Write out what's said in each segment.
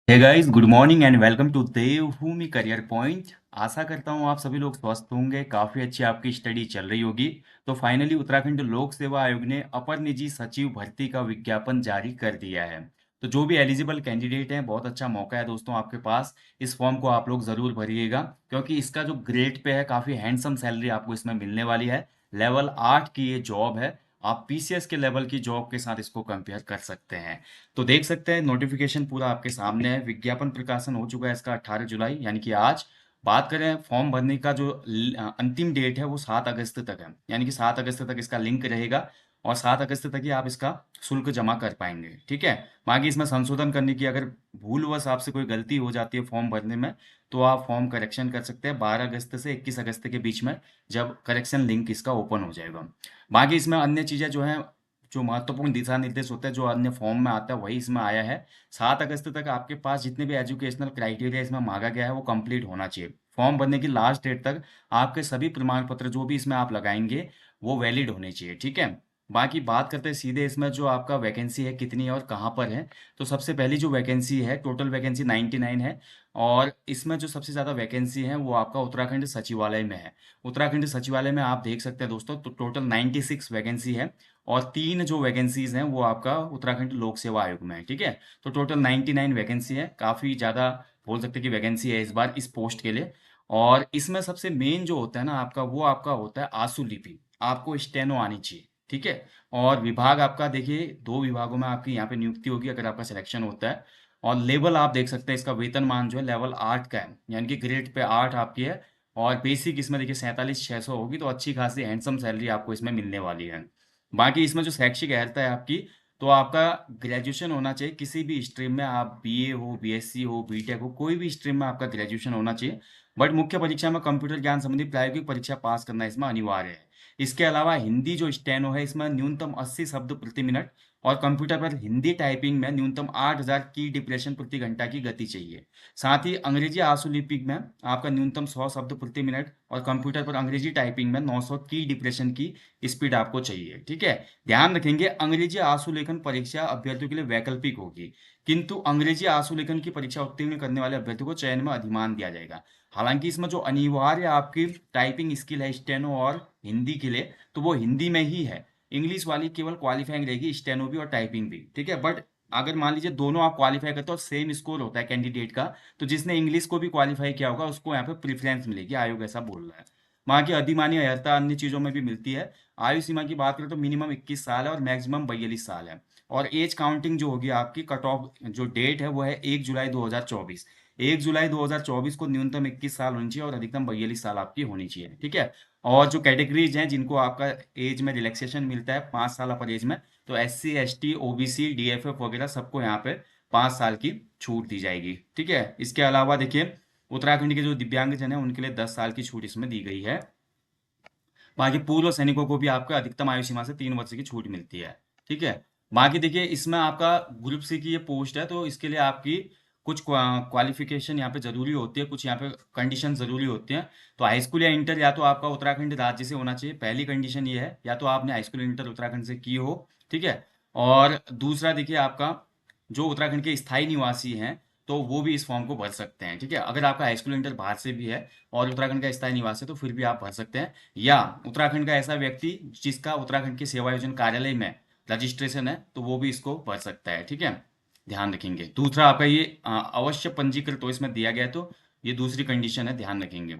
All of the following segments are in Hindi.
Hey guys, good morning and welcome to Devbhoomi career point. आशा करता हूँ आप सभी लोग स्वस्थ होंगे। काफ़ी अच्छी आपकी स्टडी चल रही होगी। तो फाइनली उत्तराखंड लोक सेवा आयोग ने अपर निजी सचिव भर्ती का विज्ञापन जारी कर दिया है। तो जो भी एलिजिबल कैंडिडेट हैं, बहुत अच्छा मौका है दोस्तों आपके पास। इस फॉर्म को आप लोग ज़रूर भरिएगा, क्योंकि इसका जो ग्रेड पे है, काफ़ी हैंडसम सैलरी आपको इसमें मिलने वाली है। लेवल 8 की ये जॉब है। आप पीसीएस के लेवल की जॉब के साथ इसको कंपेयर कर सकते हैं। तो देख सकते हैं नोटिफिकेशन पूरा आपके सामने है। विज्ञापन प्रकाशन हो चुका है इसका 18 जुलाई यानी कि आज। बात करें फॉर्म भरने का जो अंतिम डेट है वो 7 अगस्त तक है, यानी कि 7 अगस्त तक इसका लिंक रहेगा। और 7 अगस्त तक ही आप इसका शुल्क जमा कर पाएंगे। ठीक है। बाकी इसमें संशोधन करने की अगर भूलवश आपसे कोई गलती हो जाती है फॉर्म भरने में, तो आप फॉर्म करेक्शन कर सकते हैं 12 अगस्त से 21 अगस्त के बीच में, जब करेक्शन लिंक इसका ओपन हो जाएगा। बाकी इसमें अन्य चीज़ें जो हैं, जो महत्वपूर्ण दिशा निर्देश होते हैं, जो अन्य फॉर्म में आता है वही इसमें आया है। 7 अगस्त तक आपके पास जितने भी एजुकेशनल क्राइटेरिया इसमें मांगा गया है वो कंप्लीट होना चाहिए। फॉर्म भरने की लास्ट डेट तक आपके सभी प्रमाण पत्र जो भी इसमें आप लगाएंगे वो वैलिड होने चाहिए। ठीक है। बाकी बात करते हैं सीधे इसमें जो आपका वैकेंसी है कितनी है और कहाँ पर है। तो सबसे पहली जो वैकेंसी है, टोटल वैकेंसी 99 है। और इसमें जो सबसे ज़्यादा वैकेंसी है वो आपका उत्तराखंड सचिवालय में है। उत्तराखंड सचिवालय में आप देख सकते हैं दोस्तों, तो टोटल 96 वैकेंसी है। और 3 जो वैकेंसीज हैं वो आपका उत्तराखंड लोक सेवा आयोग में है। ठीक है। तो टोटल 99 वैकेंसी है। काफ़ी ज़्यादा बोल सकते हैं कि वैकेंसी है इस बार इस पोस्ट के लिए। और इसमें सबसे मेन जो होता है ना आपका, वो आपका होता है आशु लिपि। आपको स्टेनो आनी चाहिए। ठीक है। और विभाग आपका देखिए, 2 विभागों में आपकी यहाँ पे नियुक्ति होगी अगर आपका सिलेक्शन होता है। और लेवल आप देख सकते हैं, इसका वेतनमान जो है लेवल 8 का है, यानी कि ग्रेड पे 8 आपकी है। और बेसिक इसमें देखिए 47,600 होगी, तो अच्छी खासी हैंडसम सैलरी आपको इसमें मिलने वाली है। बाकी इसमें जो शैक्षिक अर्हता है आपकी, तो आपका ग्रेजुएशन होना चाहिए किसी भी स्ट्रीम में। आप बीए हो, बीएससी हो, बीटेक हो, कोई भी स्ट्रीम में आपका ग्रेजुएशन होना चाहिए। बट मुख्य परीक्षा में कंप्यूटर ज्ञान संबंधी प्रायोगिक परीक्षा पास करना इसमें अनिवार्य है। इसके अलावा हिंदी जो स्टेनो है इसमें न्यूनतम 80 शब्द प्रति मिनट। और कंप्यूटर पर हिंदी टाइपिंग में न्यूनतम 8,000 की डिप्रेशन प्रति घंटा की गति चाहिए। साथ ही अंग्रेजी आशुलिपि में आपका न्यूनतम 100 शब्द प्रति मिनट, और कंप्यूटर पर अंग्रेजी टाइपिंग में 900 की डिप्रेशन की स्पीड आपको चाहिए। ठीक है। ध्यान रखेंगे, अंग्रेजी आशुलेखन परीक्षा अभ्यर्थियों के लिए वैकल्पिक होगी, किंतु अंग्रेजी आशुलेखन की परीक्षा उत्तीर्ण करने वाले अभ्यर्थियों को चयन में अधिमान दिया जाएगा। हालांकि इसमें जो अनिवार्य आपकी टाइपिंग स्किल है स्टेनो और हिंदी के लिए, तो वो हिंदी में ही है। इंग्लिश वाली केवल क्वालिफाइंग रहेगी, स्टेनो भी और टाइपिंग भी। ठीक है। बट अगर मान लीजिए दोनों आप क्वालिफाई करते हो और सेम स्कोर होता है कैंडिडेट का, तो जिसने इंग्लिश को भी क्वालिफाई किया होगा उसको यहाँ पे प्रेफरेंस मिलेगी, आयोग ऐसा बोल रहा है। वहाँ की अधिमानी अर्हता अन्य चीज़ों में भी मिलती है। आयु सीमा की बात करें तो मिनिमम 21 साल है और मैक्सिमम 42 साल है। और एज काउंटिंग जो होगी आपकी, कट ऑफ जो डेट है वो है 1 जुलाई 2024। 1 जुलाई 2024 को न्यूनतम 21 साल होनी चाहिए और अधिकतम 42 साल आपकी होनी चाहिए। ठीक है। और जो कैटेगरीज हैं जिनको आपका एज में रिलैक्सेशन मिलता है 5 साल अपर एज में, तो SC ST OBC DFF वगैरह सबको यहाँ पे 5 साल की छूट दी जाएगी। ठीक है। इसके अलावा देखिए, उत्तराखंड के जो दिव्यांगजन है उनके लिए 10 साल की छूट इसमें दी गई है। बाकी पूर्व सैनिकों को भी आपका अधिकतम आयु सीमा से 3 वर्ष की छूट मिलती है। ठीक है। बाकी देखिए, इसमें आपका ग्रुप सी की ये पोस्ट है, तो इसके लिए आपकी कुछ क्वालिफिकेशन यहाँ पे जरूरी होती है, कुछ यहाँ पे कंडीशन जरूरी होती हैं। तो हाई स्कूल या इंटर या तो आपका उत्तराखंड राज्य से होना चाहिए, पहली कंडीशन ये है, या तो आपने हाई स्कूल इंटर उत्तराखंड से की हो। ठीक है। और दूसरा देखिए, आपका जो उत्तराखंड के स्थायी निवासी हैं, तो वो भी इस फॉर्म को भर सकते हैं। ठीक है। अगर आपका हाई स्कूल इंटर बाहर से भी है और उत्तराखंड का स्थायी निवासी है, तो फिर भी आप भर सकते हैं। या उत्तराखंड का ऐसा व्यक्ति जिसका उत्तराखंड के सेवा योजन कार्यालय में रजिस्ट्रेशन है, तो वो भी इसको भर सकता है। ठीक है। ध्यान रखेंगे। दूसरा आपका ये अवश्य पंजीकृत तो इसमें दिया गया है, तो ये दूसरी कंडीशन है, ध्यान रखेंगे।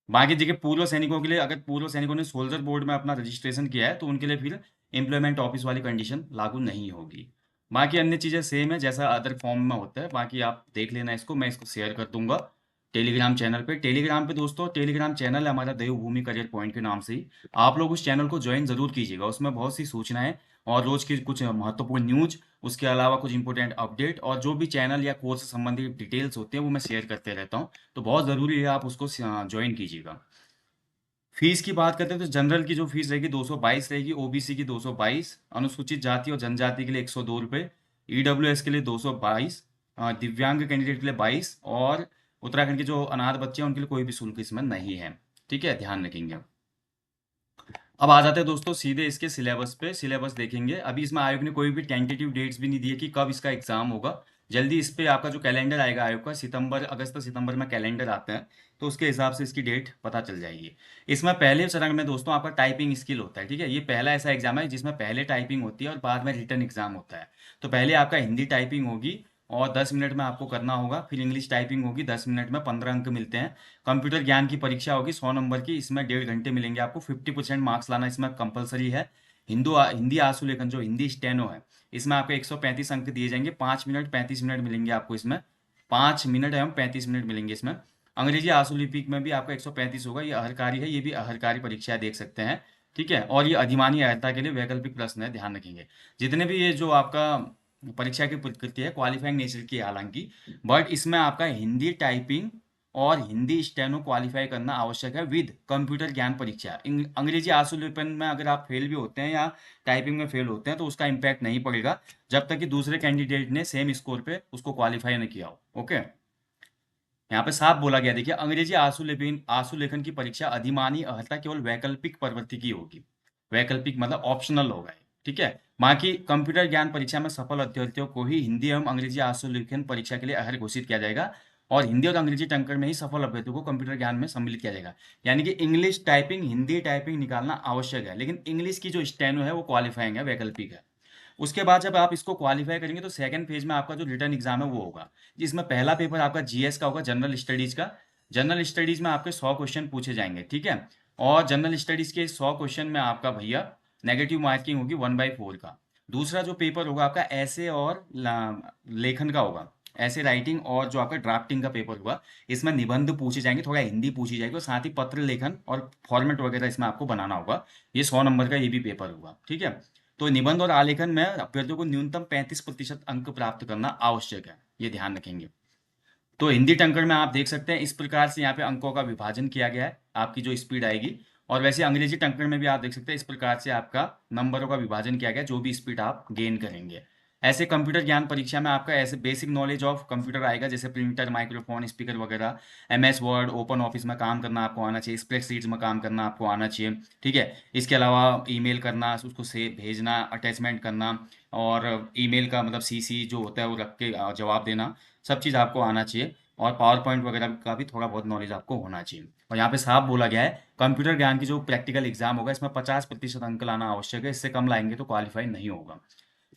बाकी देखिए, पूर्व सैनिकों के लिए, अगर पूर्व सैनिकों ने सोल्जर बोर्ड में अपना रजिस्ट्रेशन किया है, तो उनके लिए फिर एम्प्लॉयमेंट ऑफिस वाली कंडीशन लागू नहीं होगी। बाकी अन्य चीज़ें सेम है जैसा अदर फॉर्म में होता है। बाकी आप देख लेना इसको, मैं इसको शेयर कर दूंगा टेलीग्राम चैनल पे। टेलीग्राम पे दोस्तों, टेलीग्राम चैनल है हमारा देवभूमि करियर पॉइंट के नाम से ही। आप लोग उस चैनल को ज्वाइन जरूर कीजिएगा, उसमें बहुत सी सूचनाएं और रोज की कुछ महत्वपूर्ण न्यूज, उसके अलावा कुछ इंपॉर्टेंट अपडेट और जो भी चैनल या कोर्स से संबंधित डिटेल्स होते हैं वो मैं शेयर करते रहता हूँ। तो बहुत ज़रूरी है आप उसको ज्वाइन कीजिएगा। फीस की बात करते हैं तो जनरल की जो फीस रहेगी 222 रहेगी, ओबीसी की 222, अनुसूचित जाति और जनजाति के लिए 102 रुपये, ईडब्ल्यूएस के लिए 222, दिव्यांग कैंडिडेट के लिए 22, और उत्तराखंड के जो अनाथ बच्चे हैं उनके लिए कोई भी शुल्क इसमें नहीं है। ठीक है। ध्यान रखेंगे। अब आ जाते हैं दोस्तों सीधे इसके सिलेबस पे। सिलेबस देखेंगे। अभी इसमें आयोग ने कोई भी टेंटेटिव डेट्स भी नहीं दिए कि कब इसका एग्जाम होगा। जल्दी इस पे आपका जो कैलेंडर आएगा आयोग का, सितंबर अगस्त सितंबर में कैलेंडर आते हैं, तो उसके हिसाब से इसकी डेट पता चल जाएगी। इसमें पहले चरण में दोस्तों आपका टाइपिंग स्किल होता है, ठीक है। ये पहला ऐसा एग्जाम है जिसमें पहले टाइपिंग होती है और बाद में रिटर्न एग्जाम होता है। तो पहले आपका हिंदी टाइपिंग होगी और 10 मिनट में आपको करना होगा। फिर इंग्लिश टाइपिंग होगी 10 मिनट में, 15 अंक मिलते हैं। कंप्यूटर ज्ञान की परीक्षा होगी 100 नंबर की, इसमें 1.5 घंटे मिलेंगे आपको। 50% मार्क्स लाना इसमें कंपलसरी है। हिंदी आशुलेखन जो हिंदी स्टेनो है, इसमें आपको 135 अंक दिए जाएंगे। 5 मिनट 35 मिनट मिलेंगे आपको इसमें। 5 मिनट एवं 35 मिनट मिलेंगे इसमें। अंग्रेजी आशुलिपिक में भी आपका 135 होगा। ये अहरकारी है, ये भी अहरकारी परीक्षा देख सकते हैं, ठीक है। और ये अधिमानी अहर्ता के लिए वैकल्पिक प्रश्न है, ध्यान रखेंगे। जितने भी ये जो आपका परीक्षा की प्रकृति है क्वालिफाइंग नेचर की है हालांकि, बट इसमें आपका हिंदी टाइपिंग और हिंदी स्टेनो क्वालिफाई करना आवश्यक है विद कंप्यूटर ज्ञान परीक्षा। अंग्रेजी आशुलिपन में अगर आप फेल भी होते हैं या टाइपिंग में फेल होते हैं तो उसका इम्पैक्ट नहीं पड़ेगा, जब तक कि दूसरे कैंडिडेट ने सेम स्कोर पे उसको क्वालिफाई नहीं किया हो। ओके, यहाँ पे साफ बोला गया, देखिए, अंग्रेजी आशुलेखन की परीक्षा अधिमानी अहर्ता केवल वैकल्पिक प्रवृत्ति की होगी। वैकल्पिक मतलब ऑप्शनल होगा ये, ठीक है। बाकी कंप्यूटर ज्ञान परीक्षा में सफल अभ्यर्थियों को ही हिंदी एवं अंग्रेजी आशुलेखन परीक्षा के लिए अहर घोषित किया जाएगा, और हिंदी और अंग्रेजी टंकर में ही सफल अभ्यर्थियों को कंप्यूटर ज्ञान में सम्मिलित किया जाएगा। यानी कि इंग्लिश टाइपिंग हिंदी टाइपिंग निकालना आवश्यक है, लेकिन इंग्लिश की जो स्टेनो है वो क्वालिफाइंग है, वैकल्पिक है। उसके बाद जब आप इसको क्वालिफाई करेंगे तो सेकंड फेज में आपका जो रिटर्न एग्जाम है वो होगा, जिसमें पहला पेपर आपका जीएस का होगा, जनरल स्टडीज का। जनरल स्टडीज में आपके 100 क्वेश्चन पूछे जाएंगे, ठीक है। और जनरल स्टडीज के 100 क्वेश्चन में आपका भैया नेगेटिव मार्किंग होगी 1/4 का। दूसरा जो पेपर होगा आपका ऐसे और लेखन का होगा। ऐसे राइटिंग और जो आपका ड्राफ्टिंग का पेपर होगा, इसमें निबंध पूछे जाएंगे, थोड़ा हिंदी पूछी जाएगी, और साथ ही पत्र लेखन और फॉर्मेट वगैरह इसमें आपको बनाना होगा। ये 100 नंबर का ये भी पेपर होगा, ठीक है। तो निबंध और आलेखन में अभ्यर्थियों को न्यूनतम 35% अंक प्राप्त करना आवश्यक है, ये ध्यान रखेंगे। तो हिंदी टंकण में आप देख सकते हैं इस प्रकार से यहाँ पे अंकों का विभाजन किया गया है, आपकी जो स्पीड आएगी। और वैसे अंग्रेजी टंकण में भी आप देख सकते हैं इस प्रकार से आपका नंबरों का विभाजन किया गया है, जो भी स्पीड आप गेन करेंगे। ऐसे कंप्यूटर ज्ञान परीक्षा में आपका ऐसे बेसिक नॉलेज ऑफ कंप्यूटर आएगा, जैसे प्रिंटर, माइक्रोफोन, स्पीकर वगैरह। एमएस वर्ड, ओपन ऑफिस में काम करना आपको आना चाहिए, स्प्रेडशीट्स में काम करना आपको आना चाहिए, ठीक है। इसके अलावा ईमेल करना, उसको से भेजना, अटैचमेंट करना, और ईमेल का मतलब सीसी जो होता है वो रख के जवाब देना, सब चीज़ आपको आना चाहिए। और पावर पॉइंट वगैरह का भी थोड़ा बहुत नॉलेज आपको होना चाहिए। और यहाँ पे साफ बोला गया है कंप्यूटर ज्ञान की जो प्रैक्टिकल एग्जाम होगा इसमें 50% अंक लाना आवश्यक है, इससे कम लाएंगे तो क्वालिफाई नहीं होगा।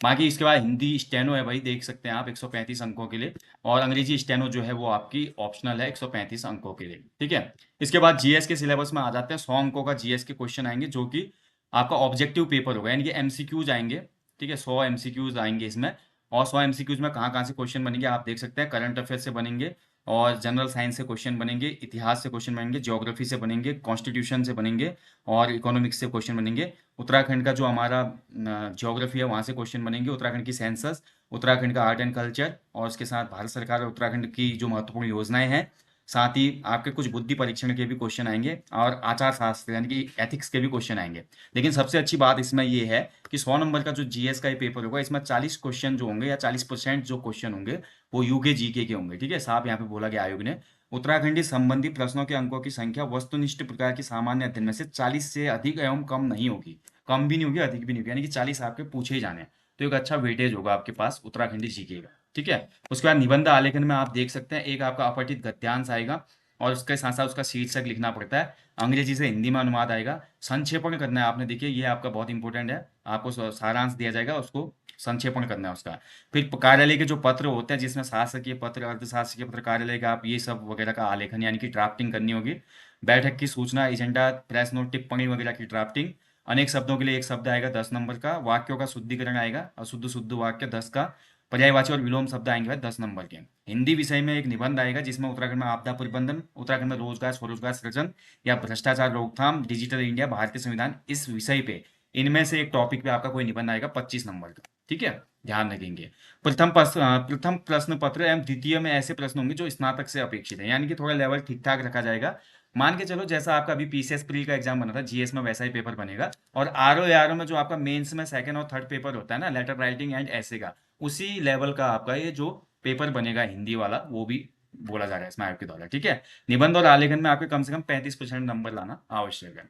बाकी इसके बाद हिंदी स्टेनो है भाई, देख सकते हैं आप 135 अंकों के लिए। और अंग्रेजी स्टेनो जो है वो आपकी ऑप्शनल है 135 अंकों के लिए, ठीक है। इसके बाद जीएस के सिलेबस में आ जाते हैं। 100 अंकों का जीएस के क्वेश्चन आएंगे, जो कि आपका ऑब्जेक्टिव पेपर होगा, यानी कि एमसीक्यूज आएंगे, ठीक है। 100 एमसीक्यूज आएंगे इसमें। और 100 एमसीक्यूज में कहाँ कहाँ से क्वेश्चन बनेंगे आप देख सकते हैं। करंट अफेयर से बनेंगे, और जनरल साइंस से क्वेश्चन बनेंगे, इतिहास से क्वेश्चन बनेंगे, ज्योग्राफी से बनेंगे, कॉन्स्टिट्यूशन से बनेंगे, और इकोनॉमिक्स से क्वेश्चन बनेंगे। उत्तराखंड का जो हमारा ज्योग्राफी है वहाँ से क्वेश्चन बनेंगे, उत्तराखंड की सेंसस, उत्तराखंड का आर्ट एंड कल्चर, और उसके साथ भारत सरकार और उत्तराखंड की जो महत्वपूर्ण योजनाएं हैं। साथ ही आपके कुछ बुद्धि परीक्षण के भी क्वेश्चन आएंगे, और आचार शास्त्र यानी कि एथिक्स के भी क्वेश्चन आएंगे। लेकिन सबसे अच्छी बात इसमें ये है कि 100 नंबर का जो जीएस का ये पेपर होगा, इसमें 40 क्वेश्चन जो होंगे, या 40% जो क्वेश्चन होंगे वो यूके जीके के होंगे, ठीक है। साहब यहाँ पे बोला गया आयोग ने, उत्तराखंडी संबंधी प्रश्नों के अंकों की संख्या वस्तुनिष्ठ प्रकार की सामान्य अध्ययन में से 40 से अधिक एवं कम नहीं होगी। कम भी नहीं होगी, अधिक भी नहीं होगी, यानी कि 40 आपके पूछे ही जाने हैं। तो एक अच्छा वेटेज होगा आपके पास उत्तराखंडी जीके का, ठीक है। उसके बाद निबंध आलेखन में आप देख सकते हैं एक आपका अपठित गद्यांश आएगा, और उसके साथ साथ उसका शीर्षक लिखना पड़ता है। अंग्रेजी से हिंदी में अनुवाद आएगा। संक्षेपण करना है आपने, देखिए ये आपका बहुत इंपॉर्टेंट है, आपको सारांश दिया जाएगा, उसको संक्षेपण करना है उसका। फिर कार्यालय के जो पत्र होते हैं, जिसमें शासकीय पत्र, अर्धशासकीय पत्र, कार्यालय का, आप ये सब वगैरह का आलेखन यानी कि ड्राफ्टिंग करनी होगी। बैठक की सूचना, एजेंडा, प्रेस नोट, टिप्पणी वगैरह की ड्राफ्टिंग। अनेक शब्दों के लिए एक शब्द आएगा 10 नंबर का। वाक्यों का शुद्धिकरण आएगा, अशुद्ध शुद्ध वाक्य 10 का। पर्यायवाची और विलोम शब्द आएंगे भाई 10 नंबर के। हिंदी विषय में एक निबंध आएगा, जिसमें उत्तराखंड में आपदा प्रबंधन, उत्तराखंड में रोजगार स्वरोजगार सृजन या भ्रष्टाचार रोकथाम, डिजिटल इंडिया, भारतीय संविधान, इस विषय पे इनमें से एक टॉपिक पे आपका कोई निबंध आएगा 25 नंबर का, ठीक है। ध्यान रखेंगे। प्रथम प्रश्न पत्र एवं द्वितीय में ऐसे प्रश्न होंगे जो स्नातक से अपेक्षित है, यानी कि थोड़ा लेवल ठीक ठाक रखा जाएगा। मान के चलो जैसा आपका अभी पीसीएस प्री का एग्जाम बना था, जीएस में वैसा ही पेपर बनेगा। और आरओ में जो आपका मेंस में सेकंड और थर्ड पेपर होता है ना, लेटर राइटिंग एंड ऐसे का, उसी लेवल का आपका ये जो पेपर बनेगा हिंदी वाला, वो भी बोला जा रहा है इसमें आयोग के द्वारा, ठीक है। निबंध और आलेखन में आपके कम से कम 35% नंबर लाना आवश्यक है।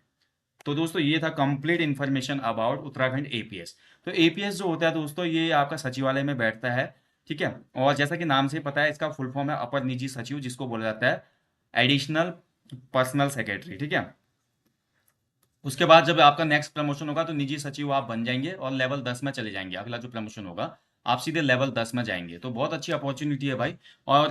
तो दोस्तों ये था complete information about Uttarakhand APS. तो एपीएस जो होता है दोस्तों, ये आपका सचिवालय में बैठता है, ठीक है। और जैसा कि नाम से पता है, इसका फुल फॉर्म है अपर निजी सचिव, जिसको बोला जाता है एडिशनल पर्सनल सेक्रेटरी, ठीक है। उसके बाद जब आपका नेक्स्ट प्रमोशन होगा तो निजी सचिव आप बन जाएंगे और लेवल 10 में चले जाएंगे। अगला जो प्रमोशन होगा आप सीधे लेवल 10 में जाएंगे। तो बहुत अच्छी अपॉर्चुनिटी है भाई। और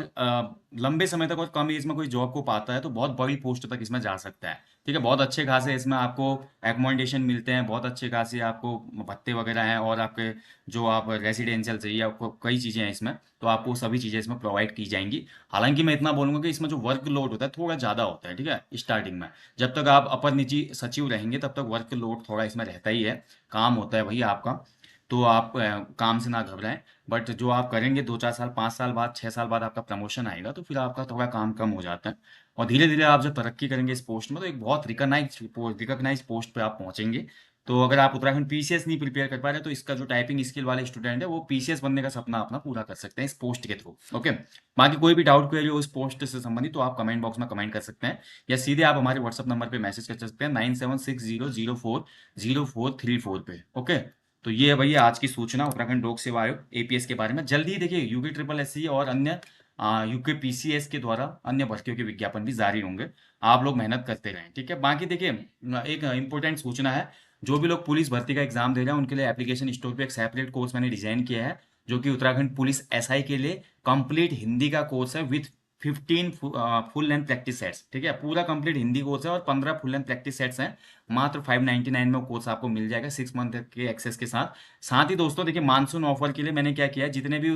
लंबे समय तक और कम एज में कोई जॉब को पाता है तो बहुत बड़ी पोस्ट तक इसमें जा सकता है, ठीक है। बहुत अच्छे खासे इसमें आपको एकोमोडेशन मिलते हैं, बहुत अच्छे खासे आपको भत्ते वगैरह हैं, और आपके जो आप रेजिडेंशियल चाहिए आपको कई चीज़ें हैं इसमें, तो आपको सभी चीज़ें इसमें प्रोवाइड की जाएंगी। हालांकि मैं इतना बोलूंगा कि इसमें जो वर्क लोड होता है थोड़ा ज़्यादा होता है, ठीक है, स्टार्टिंग में। जब तक आप अपर निजी सचिव रहेंगे तब तक वर्क लोड थोड़ा इसमें रहता ही है, काम होता है भैया आपका। तो आप काम से ना घबराएं। बट जो आप करेंगे 2-4 साल 5 साल बाद 6 साल बाद आपका प्रमोशन आएगा तो फिर आपका थोड़ा काम कम हो जाता है। और धीरे धीरे आप जब तरक्की करेंगे इस पोस्ट में तो एक बहुत रिकॉग्नाइज पोस्ट पे आप पहुंचेंगे। तो अगर आप उत्तराखंड पीसीएस नहीं प्रिपेयर कर पा रहे तो इसका जो टाइपिंग स्किल वाले स्टूडेंट है वो पीसीएस बनने का सपना अपना पूरा कर सकते हैं इस पोस्ट के थ्रू। ओके। बाकी कोई भी डाउट क्वेरी हो उस पोस्ट से संबंधित तो आप कमेंट बॉक्स में कमेंट कर सकते हैं, या सीधे आप हमारे व्हाट्सअप नंबर पे मैसेज कर सकते हैं 9760040434 पे। ओके। तो ये है भैया आज की सूचना उत्तराखंड लोक सेवा आयोग एपीएस के बारे में। जल्दी ही देखिए यूपी ट्रिपल एससी और अन्य यूके पीसीएस के द्वारा अन्य भर्तियों के विज्ञापन भी जारी होंगे। आप लोग मेहनत करते रहें, ठीक है। बाकी देखिए एक इंपॉर्टेंट सूचना है, जो भी लोग पुलिस भर्ती का एग्जाम दे रहे हैं उनके लिए एप्लीकेशन स्टोर पे एक सेपरेट कोर्स मैंने डिजाइन किया है, जो कि उत्तराखंड पुलिस एसआई के लिए कंप्लीट हिंदी का कोर्स है with 15 full length practice sets, ठीक है। पूरा कंप्लीट हिंदी कोर्स है और 15 फुल लेंथ प्रैक्टिस सेट्स हैं। मात्र 599 में वो कोर्स आपको मिल जाएगा 6 मंथ के एक्सेस के साथ। साथ ही दोस्तों देखिए मानसून ऑफर के लिए मैंने क्या किया है, जितने भी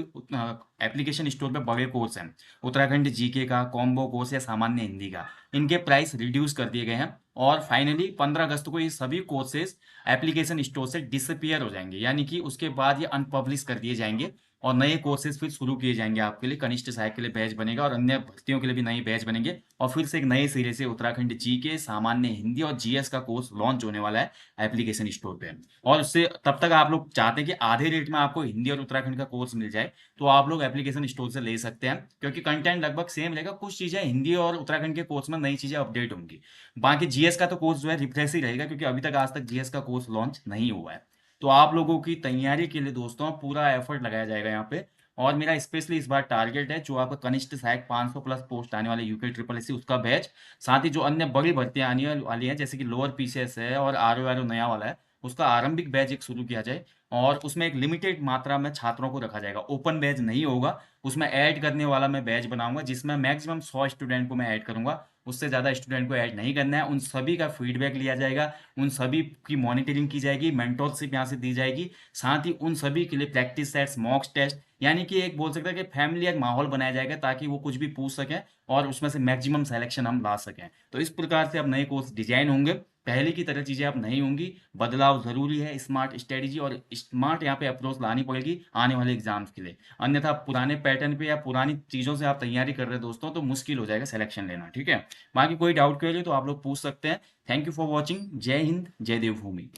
एप्लीकेशन स्टोर पे बड़े कोर्स हैं, उत्तराखंड जीके का कॉम्बो कोर्स या सामान्य हिंदी का, इनके प्राइस रिड्यूस कर दिए गए हैं। और फाइनली 15 अगस्त को ये सभी कोर्सेज एप्लीकेशन स्टोर से डिसअपियर हो जाएंगे, यानी कि उसके बाद ये अनपब्लिश कर दिए जाएंगे और नए कोर्सेज फिर शुरू किए जाएंगे आपके लिए। कनिष्ठ सहायक के लिए बैच बनेगा और अन्य भर्तियों के लिए भी नए बैच बनेंगे, और फिर से एक नए सिरे से उत्तराखंड जीके सामान्य हिंदी और जीएस का कोर्स लॉन्च होने वाला है एप्लीकेशन स्टोर पे। और उससे तब तक आप लोग चाहते हैं कि आधे रेट में आपको हिंदी और उत्तराखंड का कोर्स मिल जाए तो आप लोग एप्लीकेशन स्टोर से ले सकते हैं, क्योंकि कंटेंट लगभग सेम रहेगा। कुछ चीजें हिंदी और उत्तराखंड के कोर्स में नई चीजें अपडेट होंगी। बाकी जीएस का तो कोर्स जो है रिफ्रेश ही रहेगा, क्योंकि अभी तक आज तक जीएस का कोर्स लॉन्च नहीं हुआ है। तो आप लोगों की तैयारी के लिए दोस्तों पूरा एफर्ट लगाया जाएगा यहाँ पे। और मेरा स्पेशली इस बार टारगेट है जो आपका कनिष्ठ सहायक 500 प्लस पोस्ट आने वाले यूके ट्रिपल एससी उसका बैच, साथ ही जो अन्य बड़ी भर्तियां आने वाली हैं जैसे कि लोअर पीसीएस है और आरओ नया वाला है, उसका आरंभिक बैच एक शुरू किया जाए। और उसमें एक लिमिटेड मात्रा में छात्रों को रखा जाएगा, ओपन बैच नहीं होगा। उसमें ऐड करने वाला मैं बैच बनाऊंगा जिसमें मैक्सिमम 100 स्टूडेंट को मैं ऐड करूंगा, उससे ज़्यादा स्टूडेंट को ऐड नहीं करना है। उन सभी का फीडबैक लिया जाएगा, उन सभी की मॉनिटरिंग की जाएगी, मेंटोरशिप यहाँ से दी जाएगी। साथ ही उन सभी के लिए प्रैक्टिस सेट्स मॉक टेस्ट, यानी कि एक बोल सकते हैं कि फैमिलियर माहौल बनाया जाएगा ताकि वो कुछ भी पूछ सकें और उसमें से मैक्सिमम सिलेक्शन हम ला सकें। तो इस प्रकार से अब नए कोर्स डिजाइन होंगे, पहले की तरह चीज़ें अब नहीं होंगी। बदलाव ज़रूरी है, स्मार्ट स्ट्रेटेजी और स्मार्ट यहाँ पे अप्रोच लानी पड़ेगी आने वाले एग्जाम्स के लिए। अन्यथा पुराने पैटर्न पे या पुरानी चीज़ों से आप तैयारी कर रहे हैं दोस्तों तो मुश्किल हो जाएगा सिलेक्शन लेना, ठीक है। बाकी कोई डाउट के लिए तो आप लोग पूछ सकते हैं। Thank you for watching. जय हिंद, जय देवभूमि।